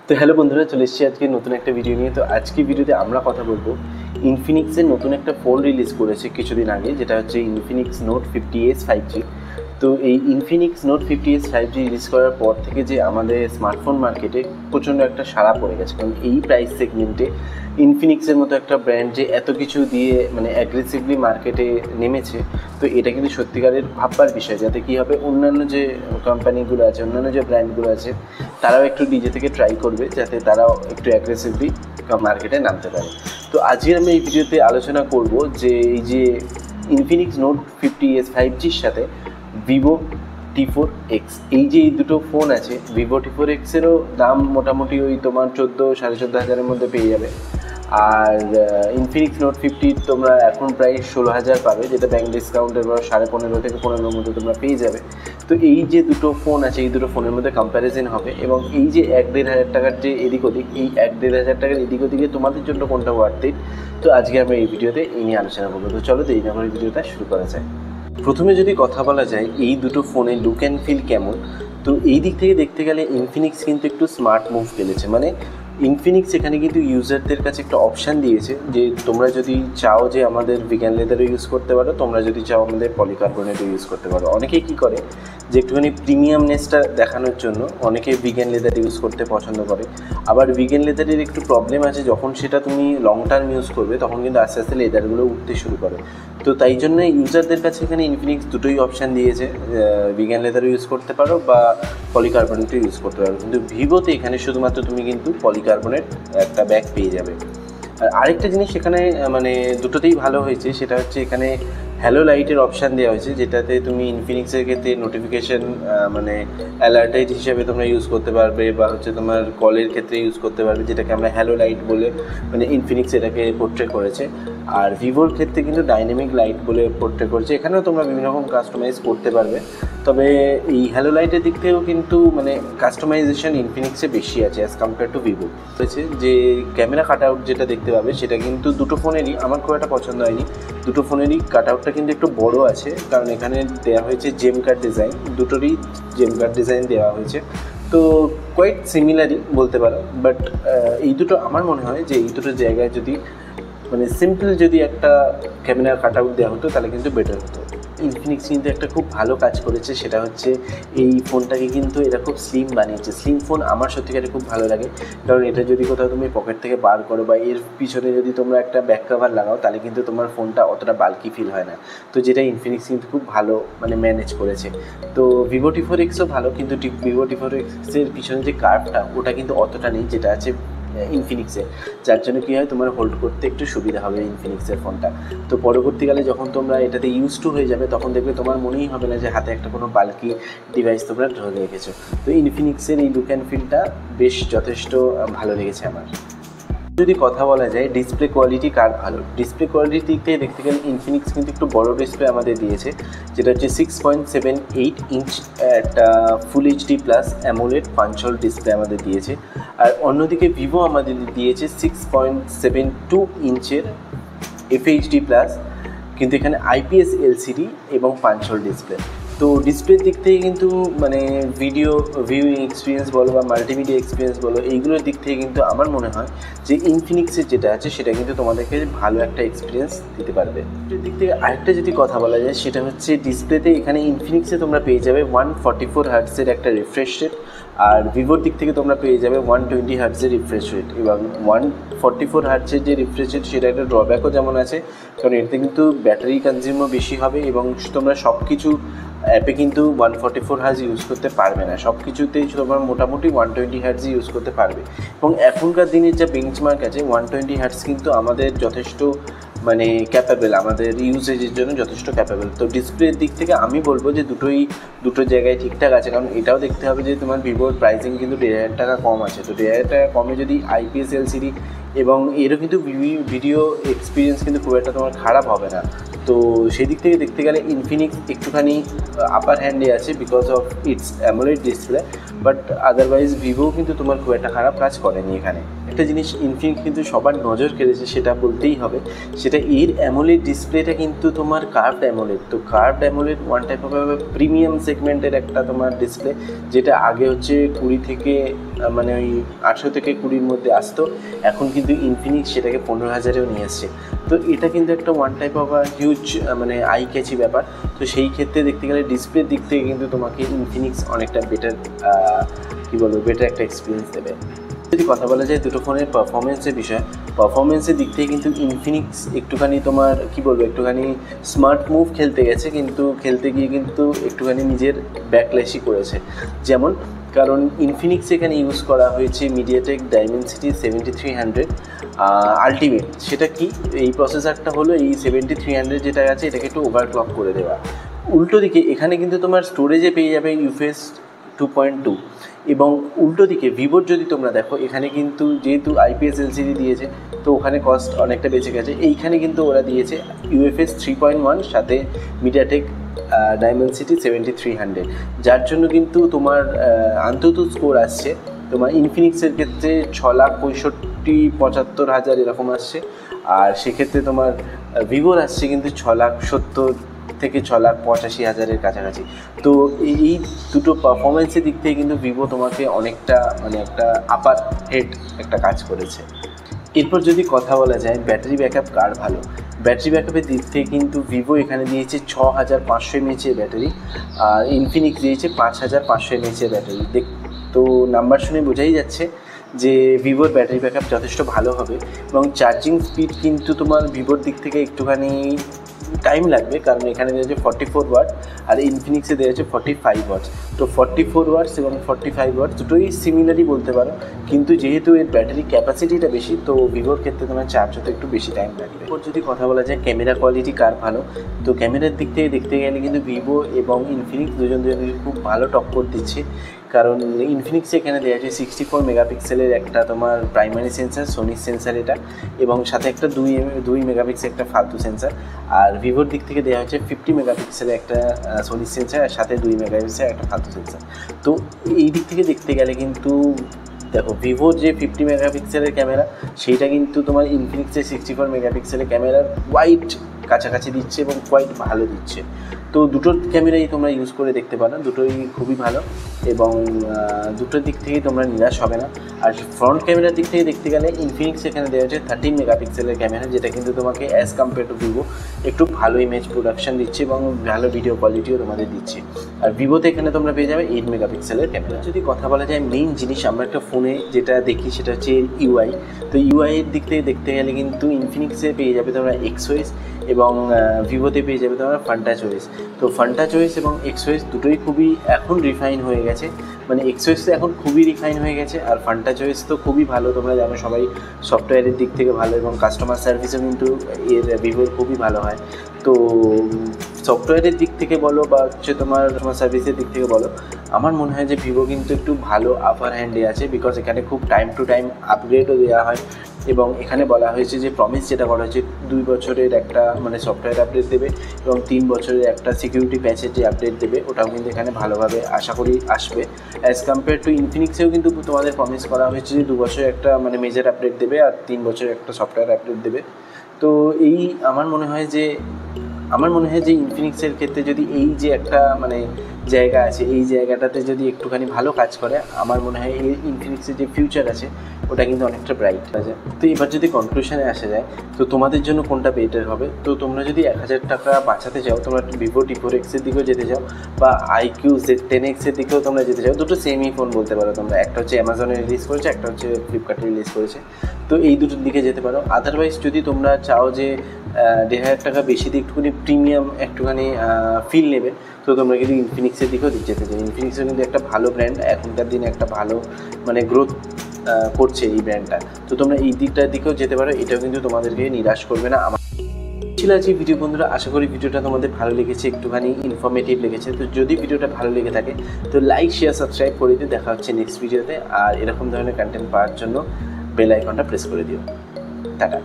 তো হ্যালো বন্ধুরা, চলে এসেছি আজকে নতুন একটা ভিডিও নিয়ে। তো আজকে ভিডিওতে আমরা কথা বলবো ইনফিনিক্সের নতুন একটা ফোন রিলিজ করেছে কিছুদিন আগে, যেটা হচ্ছে ইনফিনিক্স নোট 50s 5G। তো এই Infinix note 50s 5G release করার পর থেকে যে আমাদের স্মার্টফোন মার্কেটে প্রচণ্ড একটা সাড়া পড়ে গেছে, কারণ এই প্রাইস সেগমেন্টে ইনফিনিক্সের মতো একটা ব্র্যান্ড যে এত কিছু দিয়ে মানে অ্যাগ্রেসিভলি মার্কেটে নেমেছে, তো এটা কিন্তু সত্যিকারের ভাববার বিষয়। যাতে কী হবে, অন্যান্য যে কোম্পানিগুলো আছে, অন্যান্য যে ব্র্যান্ডগুলো আছে, তারাও একটু নিজে থেকে ট্রাই করবে যাতে তারাও একটু অ্যাগ্রেসিভলি মার্কেটে নামতে পারে। তো আজকে আমি এই ভিডিওতে আলোচনা করব যে এই যে ইনফিনিক্স নোট 50s 5Gর সাথে ভিভো T4X, এই যে এই দুটো ফোন আছে, ভিভো T4Xেরও দাম মোটামুটি ওই তোমার 14,000-14,500 মধ্যে পেয়ে যাবে। আর ইনফিনিক্স নোট 50 তোমরা এখন প্রায় 16,000 পাবে, যেটা ব্যাঙ্ক ডিসকাউন্টের পর 15.5 থেকে 15 মধ্যে তোমরা পেয়ে যাবে। তো এই যে দুটো ফোন আছে, এই দুটো ফোনের মধ্যে কম্প্যারিজন হবে, এবং এই যে 1-1.5 টাকার যে এদিক ওদিক, এই 1-1.5 টাকার এদিক ওদিকে তোমাদের জন্য কোনটা ওয়ার্থ ইট, তো আজকে আমরা এই ভিডিওতে এই নিয়ে আলোচনা করবো। তো চলো দেরি না করে ভিডিওটা শুরু করা যায়। প্রথমে যদি কথা বলা যায় এই দুটো ফোনের লুক অ্যান্ড ফিল কেমন, তো এই দিক থেকে দেখতে গেলে ইনফিনিক্স কিন্তু একটু স্মার্ট মুভ ফেলেছে। মানে ইনফিনিক্স এখানে কিন্তু ইউজারদের কাছে একটা অপশান দিয়েছে যে তোমরা যদি চাও যে আমাদের ভিগান লেদারও ইউজ করতে পারো, তোমরা যদি চাও আমাদের পলিকার্বনেটও ইউজ করতে পারো। অনেকেই কী করে যে একটুখানি প্রিমিয়ামনেসটা দেখানোর জন্য অনেকে ভিগান লেদার ইউজ করতে পছন্দ করে। আবার ভিগান লেদারের একটু প্রবলেম আছে, যখন সেটা তুমি লং টার্ম ইউজ করবে তখন কিন্তু আস্তে আস্তে লেদারগুলো উঠতে শুরু করে। তো তাই জন্য ইউজারদের কাছে এখানে ইনফিনিক্স দুটোই অপশান দিয়েছে, ভিগান লেদারও ইউজ করতে পারো বা পলিকার্বনেটও ইউজ করতে পারো। কিন্তু ভিভোতে এখানে শুধুমাত্র তুমি কিন্তু পলিকার্বনেট একটা ব্যাগ পেয়ে যাবে। আর আরেকটা জিনিস এখানে মানে দুটোতেই ভালো হয়েছে, সেটা হচ্ছে এখানে হ্যালো লাইটের অপশান দেওয়া হয়েছে, যেটাতে তুমি ইনফিনিক্সের ক্ষেত্রে নোটিফিকেশান মানে অ্যালার্টাইট হিসেবে তোমরা ইউজ করতে পারবে, বা হচ্ছে তোমার কলের ক্ষেত্রে ইউজ করতে পারবে, যেটাকে আমরা হ্যালো লাইট বলে মানে ইনফিনিক্স এটাকে পোর্ট্রে করেছে। আর ভিভোর ক্ষেত্রে কিন্তু ডাইনামিক লাইট বলে পোর্ট্রে করেছে। এখানেও তোমরা বিভিন্ন রকম কাস্টমাইজ করতে পারবে, তবে এই হ্যালো লাইটের দিক থেকেও কিন্তু মানে কাস্টমাইজেশন ইনফিনিক্সে বেশি আছে অ্যাজ কম্পেয়ার টু ভিভো। হয়েছে যে ক্যামেরা কাট আউট যেটা দেখতে পাবে, সেটা কিন্তু দুটো ফোনেরই আমার খুব একটা পছন্দ হয়নি। দুটো ফোনেরই কাট আউটটা কিন্তু একটু বড় আছে, কারণ এখানে দেওয়া হয়েছে জেম কাট ডিজাইন, দুটোরই জেম কাট ডিজাইন দেওয়া হয়েছে। তো কোয়াইট সিমিলারই বলতে পারো, বাট এই দুটো আমার মনে হয় যে এই দুটো জায়গায় যদি মানে সিম্পল যদি একটা ক্যামেরা কাট আউট দেওয়া হতো তাহলে কিন্তু বেটার হতো। ইনফিনিক্স কিন্তু একটা খুব ভালো কাজ করেছে, সেটা হচ্ছে এই ফোনটাকে কিন্তু এরা খুব স্লিম বানিয়েছে। স্লিম ফোন আমার সত্যিকারে খুব ভালো লাগে, কারণ এটা যদি কোথাও তুমি পকেট থেকে বার করো বা এর পিছনে যদি তোমরা একটা ব্যাক কভার লাগাও, তাহলে কিন্তু তোমার ফোনটা অতটা বাল্কি ফিল হয় না। তো যেটা ইনফিনিক্স কিন্তু খুব ভালো মানে ম্যানেজ করেছে। তো ভিভো T4Xও ভালো, কিন্তু ভিভো T4Xের পিছনে যে কার্ভটা ওটা কিন্তু অতটা নেই যেটা আছে ইনফিনিক্সে, যার জন্য কী হয় তোমার হোল্ড করতে একটু সুবিধা হবে ইনফিনিক্সের ফোনটা। তো পরবর্তীকালে যখন তোমরা এটাতে ইউজ টু হয়ে যাবে, তখন দেখবে তোমার মনেই হবে না যে হাতে একটা কোনো বাল্কি ডিভাইস তোমরা ধরে রেখেছো। তো ইনফিনিক্সের এই লুক অ্যান্ড ফিলটা বেশ যথেষ্ট ভালো লেগেছে আমার। যদি কথা বলা যায় ডিসপ্লে কোয়ালিটি কার ভালো, ডিসপ্লে কোয়ালিটির দিক থেকে দেখতে গেলে ইনফিনিক্স কিন্তু একটু বড় ডিসপ্লে আমাদের দিয়েছে, যেটা হচ্ছে 6.78 ইঞ্চ একটা full HD plus AMOLED পাঞ্চল display আমাদের দিয়েছে। আর অন্যদিকে ভিভো আমাদের দিয়েছে 6.72 ইঞ্চের এফএইচডি প্লাস, কিন্তু এখানে আইপিএস এলসিডি এবং পাঞ্চল ডিসপ্লে। তো ডিসপ্লের দিক থেকে কিন্তু মানে ভিডিও ভিউইং এক্সপিরিয়েন্স বলো বা মাল্টিমিডিয়া এক্সপিরিয়েন্স বলো, এইগুলোর দিক থেকে কিন্তু আমার মনে হয় যে ইনফিনিক্সের যেটা আছে সেটা কিন্তু তোমাদেরকে ভালো একটা এক্সপিরিয়েন্স দিতে পারবে। এর দিক থেকে আরেকটা যদি কথা বলা যায়, সেটা হচ্ছে ডিসপ্লেতে এখানে ইনফিনিক্সে তোমরা পেয়ে যাবে 144 হার্টসের একটা রিফ্রেশ রেট, আর ভিভোর দিক থেকে তোমরা পেয়ে যাবে 120 হার্টসের রিফ্রেশ রেট। এবং 144 হার্টসের যে রিফ্রেশ রেট, সেটা একটা ড্রব্যাকও যেমন আছে, কারণ এতে কিন্তু ব্যাটারি কনজিউমও বেশি হবে, এবং তোমরা সব কিছু অ্যাপে কিন্তু 144 হার্টজ ইউজ করতে পারবে না, সব কিছুতেই তোমার মোটামুটি 120 হার্টজই ইউজ করতে পারবে। এবং এখনকার দিনের যা বেঞ্চমার্ক আছে, 120 হার্টজ কিন্তু আমাদের যথেষ্ট মানে ক্যাপেবল, আমাদের ইউজেজের জন্য যথেষ্ট ক্যাপেবল। তো ডিসপ্লের দিক থেকে আমি বলবো যে দুটো জায়গায় ঠিকঠাক আছে, কারণ এটাও দেখতে হবে যে তোমার ভিভোর প্রাইসিং কিন্তু 1,500 টাকা কম আছে। তো 1,500 টাকা কমে যদি আইপিএস এলসিডি, এবং এরও কিন্তু ভিডিও এক্সপিরিয়েন্স কিন্তু খুব একটা তোমার খারাপ হবে না। তো সেই দিক থেকে দেখতে গেলে ইনফিনিক্স একটুখানি আপার হ্যান্ডে আছে because of its AMOLED display, but otherwise Vivo কিন্তু তোমার খুব একটা খারাপ কাজ করেনি এখানে। একটা জিনিস ইনফিনিক্স কিন্তু সবার নজর কেড়েছে, সেটা বলতেই হবে, সেটা এর অ্যামোলেড ডিসপ্লেটা কিন্তু তোমার কার্ভড অ্যামোলেড। তো curved AMOLED one type of premium সেগমেন্টের একটা তোমার ডিসপ্লে, যেটা আগে হচ্ছে 20 থেকে মানে ওই 18 থেকে 20-র মধ্যে আসতো, এখন কিন্তু ইনফিনিক্স সেটাকে 15,000-এও নিয়ে আসছে। তো এটা কিন্তু একটা ওয়ান টাইপ অফ হিউজ মানে আই ক্যাচি ব্যাপার। তো সেই ক্ষেত্রে দেখতে গেলে ডিসপ্লের দিক থেকে কিন্তু তোমাকে ইনফিনিক্স অনেকটা বেটার কী বলবো বেটার একটা এক্সপিরিয়েন্স দেবে। যদি কথা বলা যায় দুটো ফোনের পারফরমেন্সের বিষয়, পারফরমেন্সের দিক থেকে কিন্তু ইনফিনিক্স একটুখানি তোমার কী বলবো একটুখানি স্মার্ট মুভ খেলতে গেছে, কিন্তু খেলতে গিয়ে কিন্তু একটুখানি নিজের ব্যাকল্যাশই করেছে। যেমন কারণ ইনফিনিক্স এখানে ইউজ করা হয়েছে মিডিয়াটেক ডাইমেনসিটি 7300 আলটিমেট। সেটা কি, এই প্রসেসরটা হলো এই 7300 যেটা আছে এটাকে একটু ওভারক্লক করে দেওয়া। উল্টো দিকে এখানে কিন্তু তোমার স্টোরেজে পেয়ে যাবে UFS 2.2, এবং উল্টো দিকে ভিভোর যদি তোমরা দেখো এখানে কিন্তু যেহেতু IPS LCD দিয়েছে তো ওখানে কস্ট অনেকটা বেঁচে গেছে। এইখানে কিন্তু ওরা দিয়েছে UFS 3.1 সাথে মিডিয়াটেক ডাইমেনসিটি 7300, যার জন্য কিন্তু তোমার অন্তত স্কোর আসছে তোমার ইনফিনিক্সের ক্ষেত্রে 6,65,75,000 এরকম আসছে, আর সেক্ষেত্রে তোমার ভিভোর আসছে কিন্তু 6,70,000 থেকে 6,85,000-এর কাছাকাছি। তো এই দুটো পারফরমেন্সের দিক থেকে কিন্তু ভিভো তোমাকে অনেকটা মানে একটা আপার হেড একটা কাজ করেছে। এরপর যদি কথা বলা যায় ব্যাটারি ব্যাকআপ কার ভালো, ব্যাটারি ব্যাকআপের দিক থেকে কিন্তু ভিভো এখানে দিয়েছে 6,500 mAh ব্যাটারি, আর ইনফিনিক্স দিয়েছে 5,500 mAh ব্যাটারি। তো নাম্বার শুনে বোঝাই যাচ্ছে যে ভিভোর ব্যাটারি ব্যাকআপ যথেষ্ট ভালো হবে, এবং চার্জিং স্পিড কিন্তু তোমার ভিভোর দিক থেকে একটুখানি টাইম লাগবে, কারণ এখানে দেওয়া আছে 44 ওয়াট আর ইনফিনিক্সে দেওয়া আছে 45 ওয়াটস। তো 44 ওয়াটস এবং 45 ওয়াটস দুটোই সিমিলারই বলতে পারো, কিন্তু যেহেতু এর ব্যাটারি ক্যাপাসিটিটা বেশি তো ভিভোর ক্ষেত্রে তোমার চার্জ হতে একটু বেশি টাইম লাগবে। এরপর যদি কথা বলা যায় ক্যামেরা কোয়ালিটি কার ভালো, তো ক্যামেরার দিক থেকে দেখতে গেলে কিন্তু ভিভো এবং ইনফিনিক্স দুজনে খুব ভালো টক্কর দিচ্ছে, কারণ ইনফিনিক্সে এখানে দেওয়া আছে 64 মেগাপিক্সেলের একটা তোমার প্রাইমারি সেন্সার, সোনির সেন্সার এটা, এবং সাথে একটা 2 মেগাপিক্সেল একটা ফালতু সেন্সার। আর ভিভোর দিক থেকে দেওয়া হচ্ছে 50 মেগাপিক্সেলের একটা সোনির সেন্সার আর সাথে 2 মেগাপিক্সেলের একটা ফালতু সেন্সার। তো এই দিক থেকে দেখতে গেলে কিন্তু দেখো ভিভোর যে 50 মেগাপিক্সেলের ক্যামেরা সেইটা কিন্তু তোমার ইনফিনিক্সের 64 মেগাপিক্সেলের ক্যামেরার কোয়াইট কাছাকাছি দিচ্ছে এবং কোয়াইট ভালো দিচ্ছে। তো দুটোর ক্যামেরাই তোমরা ইউজ করে দেখতে পারো, দুটোই খুবই ভালো এবং দুটোর দিক থেকেই তোমরা নিরাশ হবে না। আর ফ্রন্ট ক্যামেরার দিক থেকে দেখতে গেলে ইনফিনিক্স এখানে দেওয়া হচ্ছে 13 মেগাপিক্সেলের ক্যামেরা, যেটা কিন্তু তোমাকে অ্যাজ কম্পেয়ার টু ভিভো একটু ভালো ইমেজ প্রোডাকশন দিচ্ছে এবং ভালো ভিডিও কোয়ালিটিও তোমাদের দিচ্ছে। আর ভিভোতে এখানে তোমরা পেয়ে যাবে 8 মেগাপিক্সেলের ক্যামেরা। যদি কথা বলা যায় মেইন জিনিস আমরা একটা ফোনে যেটা দেখি সেটা হচ্ছে ইউআই। তো ইউআই এর দিক থেকে দেখতে গেলে কিন্তু ইনফিনিক্সে পেয়ে যাবে তোমরা XOS এবং ভিভোতে পেয়ে যাবে তোমরা FunTouchOS। তো FunTouchOS এবং XOS দুটোই খুবই এখন রিফাইন হয়ে গেছে, মানে XOS তো এখন খুবই রিফাইন হয়ে গেছে আর FunTouchOS তো খুবই ভালো, তোমরা জানো সবাই সফটওয়্যারের দিক থেকে ভালো এবং কাস্টমার সার্ভিসও কিন্তু এর ভিভোর খুবই ভালো হয়। তো সফটওয়্যারের দিক থেকে বলো বা হচ্ছে তোমার সার্ভিসের দিক থেকে বলো, আমার মনে হয় যে ভিভো কিন্তু একটু ভালো আপার হ্যান্ডে আছে, বিকজ এখানে খুব টাইম টু টাইম আপগ্রেডও দেওয়া হয় এবং এখানে বলা হয়েছে যে প্রমিস যেটা করা হয়েছে 2 বছরের একটা মানে সফটওয়্যার আপডেট দেবে এবং 3 বছরের একটা সিকিউরিটি প্যাচের যে আপডেট দেবে ওটাও কিন্তু এখানে ভালোভাবে আশা করি আসবে। অ্যাজ কম্পেয়ার টু ইনফিনিক্সেও কিন্তু তোমাদের প্রমিস করা হয়েছে যে 2 বছরের একটা মানে মেজর আপডেট দেবে আর 3 বছরের একটা সফটওয়্যার আপডেট দেবে। তো এই আমার মনে হয় যে ইনফিনিক্সের ক্ষেত্রে যদি এই যে একটা মানে জায়গা আছে এই জায়গাটাতে যদি একটুখানি ভালো কাজ করে, আমার মনে হয় এই ইনফিনিক্সের যে ফিউচার আছে ওটা কিন্তু অনেকটা ব্রাইট হয়ে যায়। তো এবার যদি কনক্লুশনে আসা যায় তো তোমাদের জন্য কোনটা বেটার হবে, তো তোমরা যদি 1000 টাকা বাঁচাতে চাও তোমরা ভিভো T4X এর দিকেও যেতে চাও বা IQ Z10X এর দিকেও তোমরা যেতে চাও, দুটো সেমই ফোন বলতে পারো তোমরা, একটা হচ্ছে অ্যামাজনে রিলিজ করেছে একটা হচ্ছে ফ্লিপকার্টে রিলিজ করেছে, তো এই দুটোর দিকে যেতে পারো। আদারওয়াইজ যদি তোমরা চাও যে 1500 টাকা বেশি দিয়ে একটুখানি প্রিমিয়াম একটুখানি ফিল নেবে তো তোমরা কিন্তু ইনফিনিক্সের দিকেও যেতে চাও। ইনফিনিক্সের কিন্তু একটা ভালো ব্র্যান্ড, এখনকার দিনে একটা ভালো মানে গ্রোথ করছে এই ব্র্যান্ডটা, তো তোমরা এই দিকটার দিকেও যেতে পারো, এটাও কিন্তু তোমাদেরকে নিরাশ করবে না। আমার ছিল আজকে ভিডিও বন্ধুরা, আশা করি ভিডিওটা তোমাদের ভালো লেগেছে, একটুখানি ইনফরমেটিভ লেগেছে। তো যদি ভিডিওটা ভালো লেগে থাকে তো লাইক শেয়ার সাবস্ক্রাইব করে দিও, দেখা হচ্ছে নেক্সট ভিডিওতে। আর এরকম ধরনের কন্টেন্ট পাওয়ার জন্য বেল আইকনটা প্রেস করে দিও। টাটা।